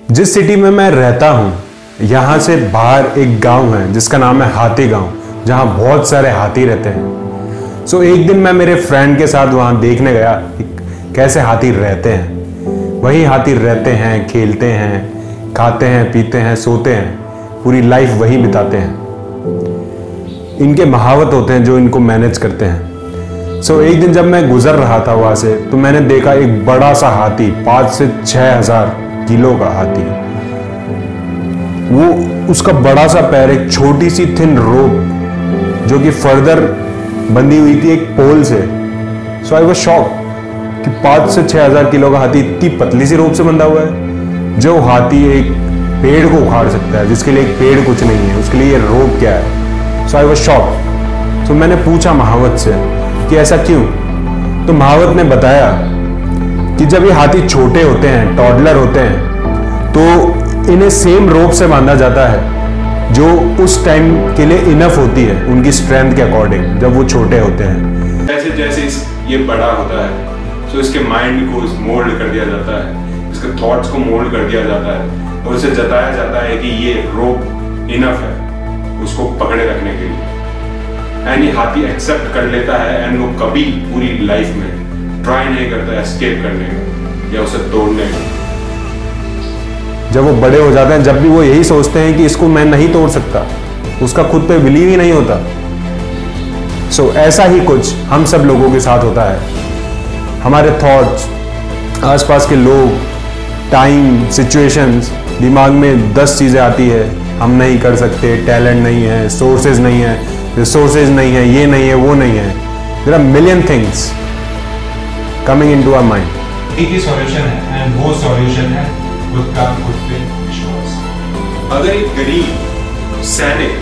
जिस सिटी में मैं रहता हूँ यहाँ से बाहर एक गांव है जिसका नाम है हाथी गांव, जहाँ बहुत सारे हाथी रहते हैं। सो एक दिन मैं मेरे फ्रेंड के साथ वहाँ देखने गया कि कैसे हाथी रहते हैं। वही हाथी रहते हैं, खेलते हैं, खाते हैं, पीते हैं, सोते हैं, पूरी लाइफ वही बिताते हैं। इनके महावत होते हैं जो इनको मैनेज करते हैं। सो एक दिन जब मैं गुजर रहा था वहाँ से तो मैंने देखा एक बड़ा सा हाथी, 5 से 6 हजार किलो का हाथी। वो उसका बड़ा सा पैर एक छोटी सी थिन रोप जो कि फर्दर बंधी हुई थी एक पोल से। सो आई वाज शॉक कि 5 से 6 हजार किलो का हाथी इतनी पतली सी रोप से बंधा हुआ है। जो हाथी एक पेड़ को उखाड़ सकता है, जिसके लिए एक पेड़ कुछ नहीं है, उसके लिए ये रोप क्या है। सो आई वाज शॉक। तो मैंने पूछा महावत से कि ऐसा क्यों। तो महावत ने बताया कि जब ये हाथी छोटे होते हैं, टॉडलर होते हैं, तो इन्हें सेम रोप से बांधा जाता है जो उस टाइम के लिए इनफ होती है उनकी स्ट्रेंथ के अकॉर्डिंग जब वो छोटे होते हैं। जैसे जैसे ये बड़ा होता है तो इसके माइंड को मोल्ड कर दिया जाता है, इसके थॉट्स को मोल्ड कर दिया जाता है और उसे जताया जाता है कि ये रोप इनफ है उसको पकड़े रखने के लिए। एंड ये हाथी एक्सेप्ट कर लेता है एंड वो कभी पूरी लाइफ में ट्राई नहीं करता एस्केप करने का या उसे तोड़ने का। जब वो बड़े हो जाते हैं, जब भी वो यही सोचते हैं कि इसको मैं नहीं तोड़ सकता, उसका खुद पे बिलीव ही नहीं होता। सो ऐसा ही कुछ हम सब लोगों के साथ होता है। हमारे थॉट्स, आसपास के लोग, टाइम, सिचुएशंस, दिमाग में 10 चीजें आती है। हम नहीं कर सकते, टैलेंट नहीं है, सोर्सेज नहीं है, रिसोर्सेज नहीं है, ये नहीं है, वो नहीं है। There are million things coming into our mind। एक ही सॉल्यूशन है एंड वो सॉल्यूशन है खुद पे विश्वास। अगर एक गरीब सैनिक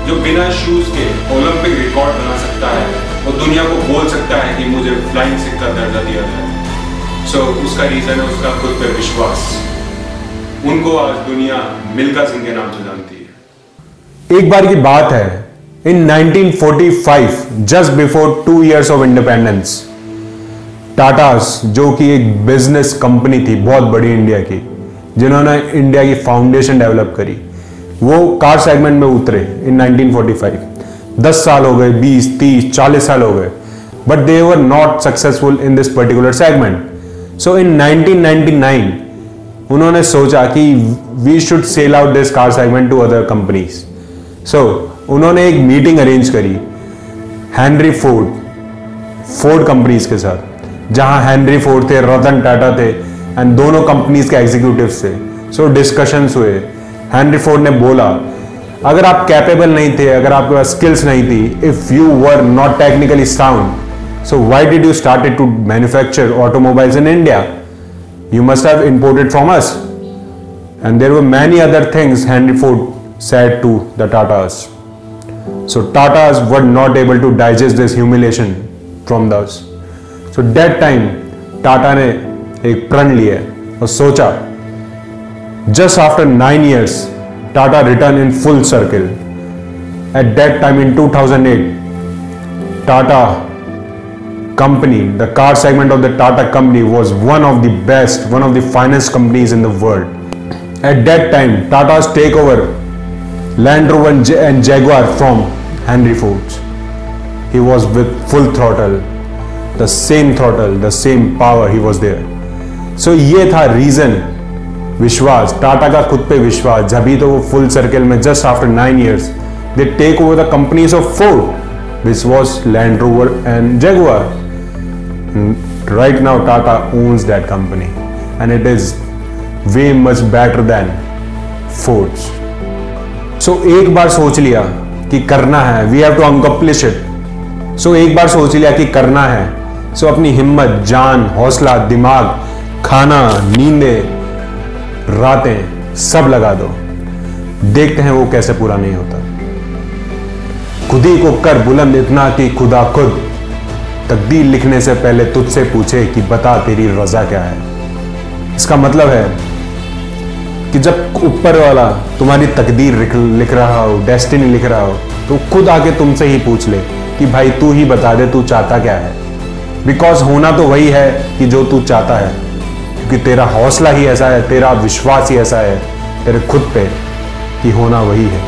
जो बिना शूज के ओलंपिक रिकॉर्ड बना सकता है और दुनिया को बोल सकता है कि मुझे फ्लाइंग सिख का दर्जा दिया जाए, सो उसका रीजन है उसका खुद पे विश्वास। उनको आज दुनिया मिल्खा सिंह के नाम से जानती है। एक बार की बात है, इन 1945 just before 2 years of independence, Tatas जो कि एक बिजनेस कंपनी थी बहुत बड़ी इंडिया की, जिन्होंने इंडिया की फाउंडेशन डेवलप करी, वो कार सेगमेंट में उतरे इन 1945। 10 साल हो गए, 20, 30, 40 साल हो गए, but they were not successful in this particular segment. So in 1999 उन्होंने सोचा कि we should sell out this car segment to other companies. So उन्होंने एक मीटिंग अरेंज करी हेनरी फोर्ड कंपनीज के साथ, जहां हेनरी फोर्ड थे, रतन टाटा थे एंड दोनों कंपनीज के एग्जीक्यूटिव्स थे। सो डिस्कशंस हुए। हेनरी फोर्ड ने बोला अगर आप कैपेबल नहीं थे, अगर आपके पास स्किल्स नहीं थी, if you were not technically sound, so why did you started to manufacture automobiles in India? You must have imported from us. And there were many other things Henry Ford said to the Tatas. So Tatas were not able to digest this humiliation from दस। So that time Tata ने एक प्रण लिया और सोचा, just after 9 years Tata return in full circle. At that time in 2008 Tata company, the car segment of the Tata company was one of the best, one of the finest companies in the world. At that time Tata's take over Land Rover and Jaguar from Henry Ford. He was with full throttle, the same throttle, the same power, he was there. So ये था reason, विश्वास, टाटा का खुद पे विश्वास। जभी तो वो फुल सर्किल में just after 9 years they take over the companies of Ford, which was Land Rover and Jaguar. Right now Tata owns that company and it is way much better than Ford's. So एक बार सोच लिया कि करना है, we have to accomplish it. सो एक बार सोच लिया कि करना है, सो अपनी हिम्मत, जान, हौसला, दिमाग, खाना, नींदें, रातें सब लगा दो। देखते हैं वो कैसे पूरा नहीं होता। खुद ही को कर बुलंद इतना कि खुदा खुद तकदीर लिखने से पहले तुझसे पूछे कि बता तेरी रजा क्या है। इसका मतलब है कि जब ऊपर वाला तुम्हारी तकदीर लिख रहा हो, डेस्टिनी लिख रहा हो, तो खुद आके तुमसे ही पूछ ले कि भाई तू ही बता दे तू चाहता क्या है। बिकॉज होना तो वही है कि जो तू चाहता है। क्योंकि तेरा हौसला ही ऐसा है, तेरा विश्वास ही ऐसा है तेरे खुद पे कि होना वही है।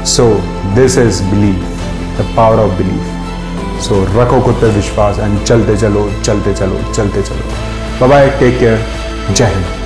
So this is believe, the power of believe. So रखो खुद पे विश्वास एंड चलते चलो, चलते चलो, चलते चलो। बाय बाय, टेक केयर, जय हिंद।